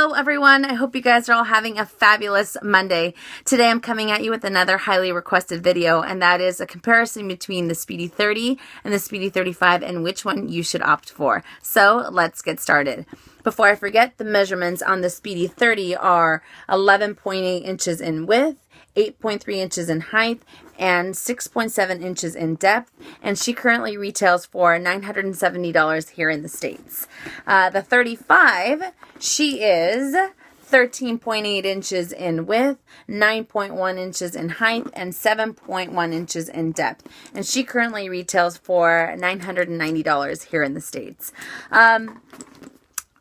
Hello everyone, I hope you guys are all having a fabulous Monday. Today I'm coming at you with another highly requested video, and that is a comparison between the Speedy 30 and the Speedy 35 and which one you should opt for. So let's get started. Before I forget, the measurements on the Speedy 30 are 11.8 inches in width, 8.3 inches in height, and 6.7 inches in depth, and she currently retails for $970 here in the States. The 35, she is 13.8 inches in width, 9.1 inches in height, and 7.1 inches in depth, and she currently retails for $990 here in the States.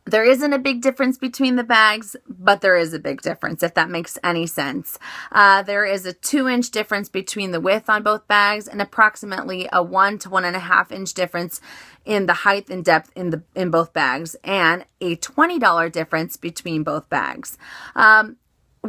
There isn't a big difference between the bags, but there is a big difference, if that makes any sense. There is a 2-inch difference between the width on both bags and approximately a 1 to 1.5 inch difference in the height and depth in both bags, and a $20 difference between both bags.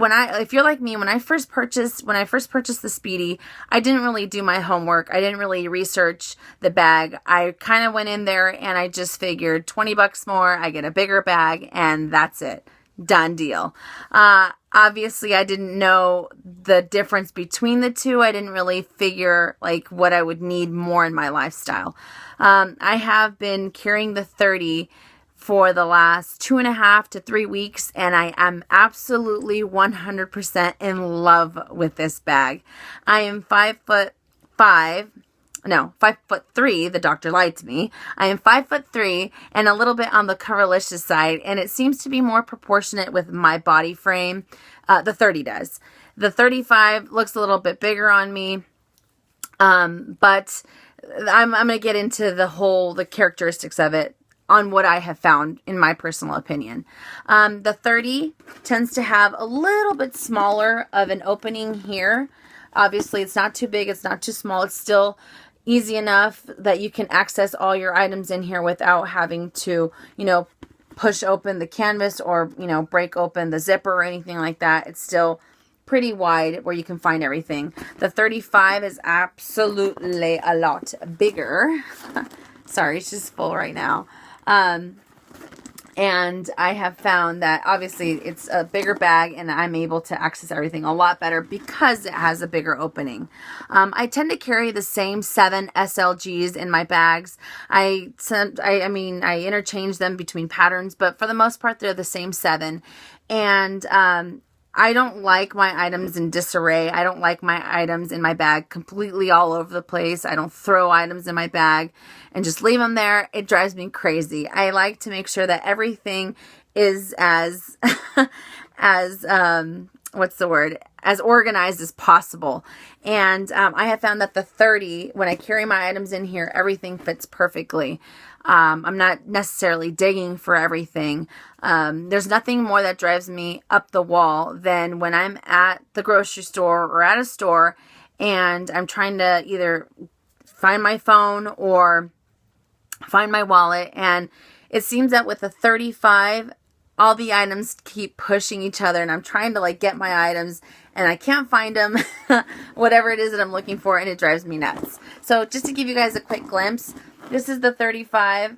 If you're like me, when I first purchased the Speedy, I didn't really do my homework. I didn't really research the bag. I kind of went in there and I just figured 20 bucks more, I get a bigger bag, and that's it. Done deal. Obviously, I didn't know the difference between the two. I didn't really figure like what I would need more in my lifestyle. I have been carrying the 30 for the last 2.5 to 3 weeks, and I am absolutely 100% in love with this bag. I am 5'3". The doctor lied to me. I am 5'3" and a little bit on the coverlicious side, and it seems to be more proportionate with my body frame. The 30 does. The 35 looks a little bit bigger on me, but I'm going to get into the characteristics of it on what I have found in my personal opinion. The 30 tends to have a little bit smaller of an opening here. Obviously, it's not too big, it's not too small. It's still easy enough that you can access all your items in here without having to, push open the canvas or, break open the zipper or anything like that. It's still pretty wide where you can find everything. The 35 is absolutely a lot bigger. Sorry, it's just full right now. And I have found that obviously it's a bigger bag and I'm able to access everything a lot better because it has a bigger opening. I tend to carry the same 7 SLGs in my bags. I interchange them between patterns, but for the most part, they're the same 7. And, I don't like my items in disarray. I don't like my items in my bag completely all over the place. I don't throw items in my bag and just leave them there. It drives me crazy. I like to make sure that everything is as as organized as possible. And I have found that the 30, when I carry my items in here, everything fits perfectly. I'm not necessarily digging for everything. There's nothing more that drives me up the wall than when I'm at the grocery store or at a store and I'm trying to either find my phone or find my wallet. And it seems that with the 35, all the items keep pushing each other and I'm trying to get my items and I can't find them, whatever it is that I'm looking for, and it drives me nuts. So just to give you guys a quick glimpse, this is the 35,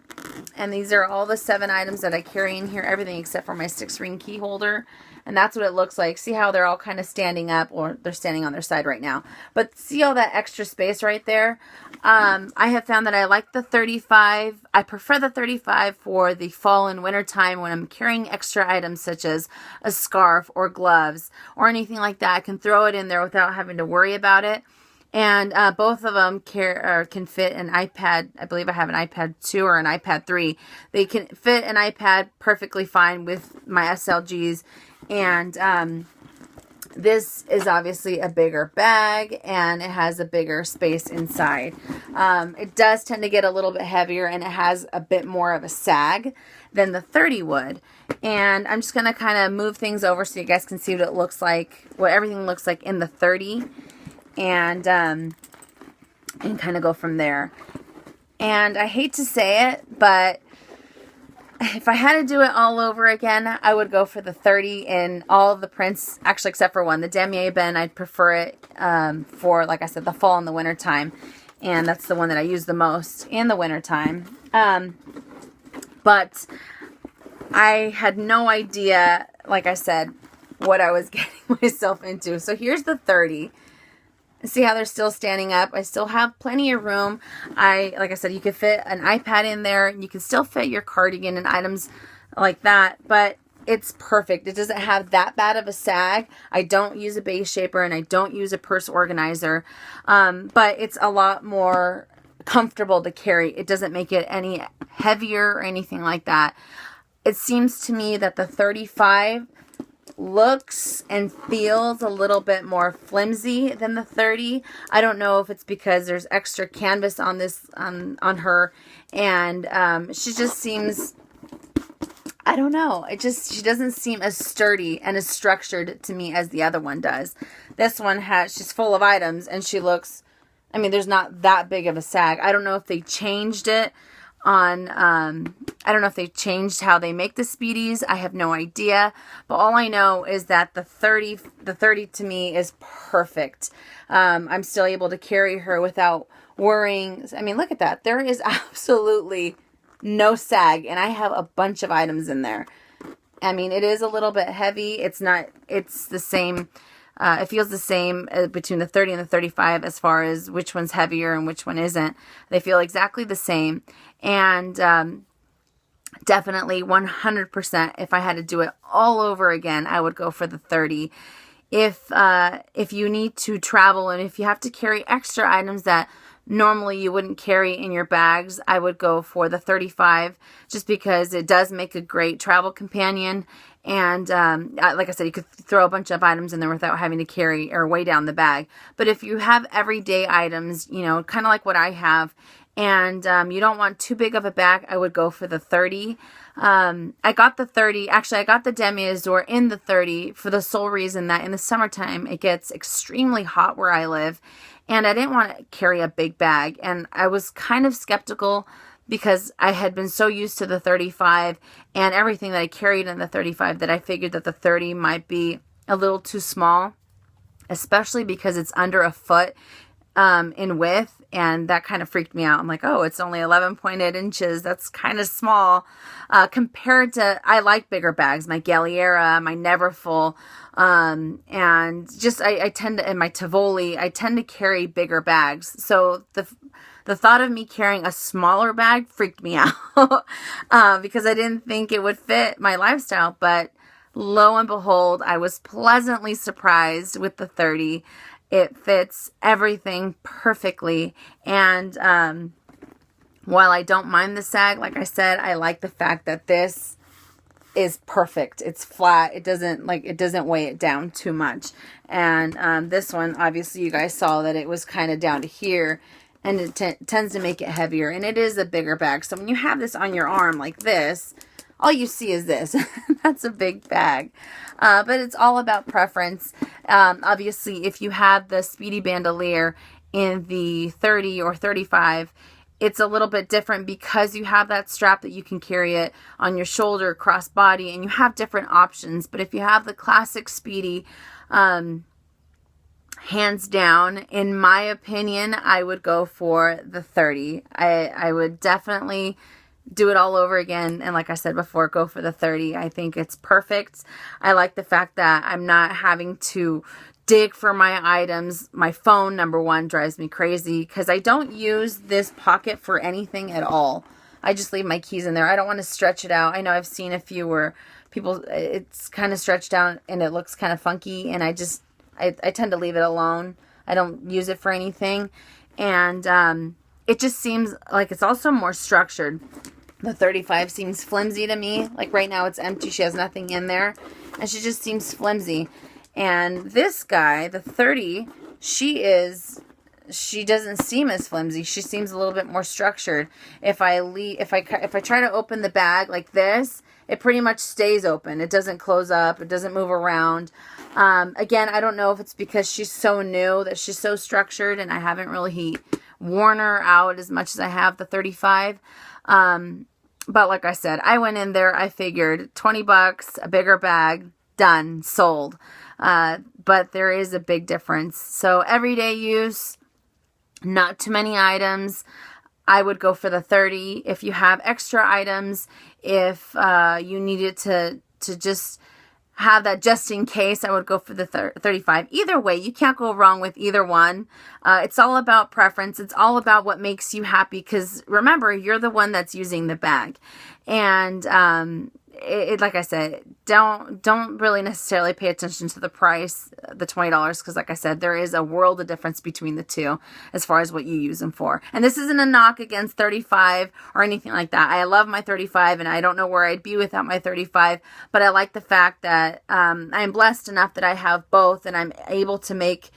and these are all the 7 items that I carry in here, everything except for my 6-ring key holder, and that's what it looks like. See how they're all kind of standing up, or they're standing on their side right now, but see all that extra space right there? I have found that I like the 35. I prefer the 35 for the fall and winter time when I'm carrying extra items such as a scarf or gloves or anything like that. I can throw it in there without having to worry about it. And both of them can fit an iPad. I believe I have an iPad 2 or an iPad 3. They can fit an iPad perfectly fine with my SLGs. And this is obviously a bigger bag and it has a bigger space inside. It does tend to get a little bit heavier and it has a bit more of a sag than the 30 would. And I'm just going to kind of move things over so you guys can see what it looks like, what everything looks like in the 30. And kind of go from there. And I hate to say it, but if I had to do it all over again, I would go for the 30 in all of the prints, actually except for one, the Damier Ben. I'd prefer it for, like I said, the fall and the winter time. And that's the one that I use the most in the winter time. But I had no idea, like I said, what I was getting myself into. So here's the 30. See how they're still standing up? I still have plenty of room. Like I said, you could fit an iPad in there. You can still fit your cardigan and items like that, but it's perfect. It doesn't have that bad of a sag. I don't use a base shaper and I don't use a purse organizer, but it's a lot more comfortable to carry. It doesn't make it any heavier or anything like that. It seems to me that the 35 looks and feels a little bit more flimsy than the 30. I don't know if it's because there's extra canvas on this on her, and she just seems, I don't know, she doesn't seem as sturdy and as structured to me as the other one does. This one she's full of items and she looks, I mean, there's not that big of a sag. I don't know if they changed it on, I don't know if they changed how they make the Speedies. I have no idea. But all I know is that the 30 to me is perfect. I'm still able to carry her without worrying. I mean, look at that. There is absolutely no sag, and I have a bunch of items in there. I mean, it is a little bit heavy. It's the same. It feels the same between the 30 and the 35 as far as which one's heavier and which one isn't. They feel exactly the same. And definitely 100%, if I had to do it all over again, I would go for the 30. If you need to travel and if you have to carry extra items that normally you wouldn't carry in your bags, I would go for the 35 just because it does make a great travel companion. And like I said, you could throw a bunch of items in there without having to carry or weigh down the bag. But if you have everyday items, you know, kind of like what I have, and you don't want too big of a bag, I would go for the 30. I got the 30. Actually, I got the Demi-Azur in the 30 for the sole reason that in the summertime, it gets extremely hot where I live. And I didn't want to carry a big bag. And I was kind of skeptical because I had been so used to the 35 and everything that I carried in the 35 that I figured that the 30 might be a little too small, especially because it's under a foot in width. And that kind of freaked me out. I'm like, oh, it's only 11.8 inches. That's kind of small compared to, I like bigger bags, my Galliera, my Neverfull, and just I tend to, in my Tivoli, I tend to carry bigger bags. So the thought of me carrying a smaller bag freaked me out because I didn't think it would fit my lifestyle. But lo and behold, I was pleasantly surprised with the 30. It fits everything perfectly. And while I don't mind the sag, like I said, I like the fact that this is perfect. It's flat. It doesn't weigh it down too much. And this one, obviously you guys saw that it was kind of down to here, and it tends to make it heavier. And it is a bigger bag. So when you have this on your arm like this, all you see is this. That's a big bag. But it's all about preference. Obviously, if you have the Speedy bandolier in the 30 or 35, it's a little bit different because you have that strap that you can carry it on your shoulder, cross body, and you have different options. But if you have the classic Speedy, hands down, in my opinion, I would go for the 30. I would definitely do it all over again. And like I said before, go for the 30. I think it's perfect. I like the fact that I'm not having to dig for my items. My phone, number one, drives me crazy because I don't use this pocket for anything at all. I just leave my keys in there. I don't want to stretch it out. I know I've seen a few where people, it's kind of stretched out and it looks kind of funky, and I tend to leave it alone. I don't use it for anything. And it just seems like it's also more structured. The 35 seems flimsy to me. Like right now it's empty. She has nothing in there. And she just seems flimsy. And this guy, the 30, she doesn't seem as flimsy. She seems a little bit more structured. If I try to open the bag like this, it pretty much stays open. It doesn't close up. It doesn't move around. Again, I don't know if it's because she's so new that she's so structured and I haven't really worn her out as much as I have the 35. But like I said, I went in there, I figured $20, a bigger bag, done, sold. But there is a big difference. So everyday use, not too many items. I would go for the 30. If you have extra items, if you needed to just have that just in case, I would go for the 35. Either way, you can't go wrong with either one. It's all about preference. It's all about what makes you happy, because remember, you're the one that's using the bag. And like I said, don't really necessarily pay attention to the price, the $20, because like I said, there is a world of difference between the two as far as what you use them for. And this isn't a knock against 35 or anything like that. I love my 35, and I don't know where I'd be without my 35, but I like the fact that I'm blessed enough that I have both, and I'm able to make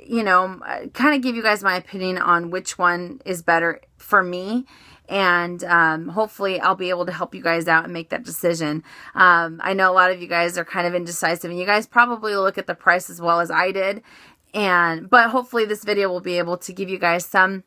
you know, kind of give you guys my opinion on which one is better for me. And hopefully I'll be able to help you guys out and make that decision. I know a lot of you guys are kind of indecisive, and you guys probably look at the price as well as I did. But hopefully this video will be able to give you guys some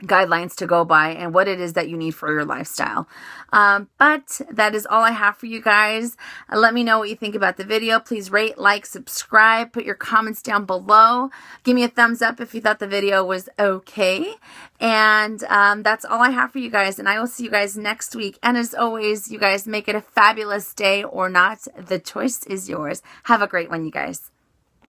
guidelines to go by and what it is that you need for your lifestyle. But that is all I have for you guys. Let me know what you think about the video. Please rate, like, subscribe, put your comments down below. Give me a thumbs up if you thought the video was okay. And that's all I have for you guys. And I will see you guys next week. And as always, you guys make it a fabulous day or not. The choice is yours. Have a great one, you guys.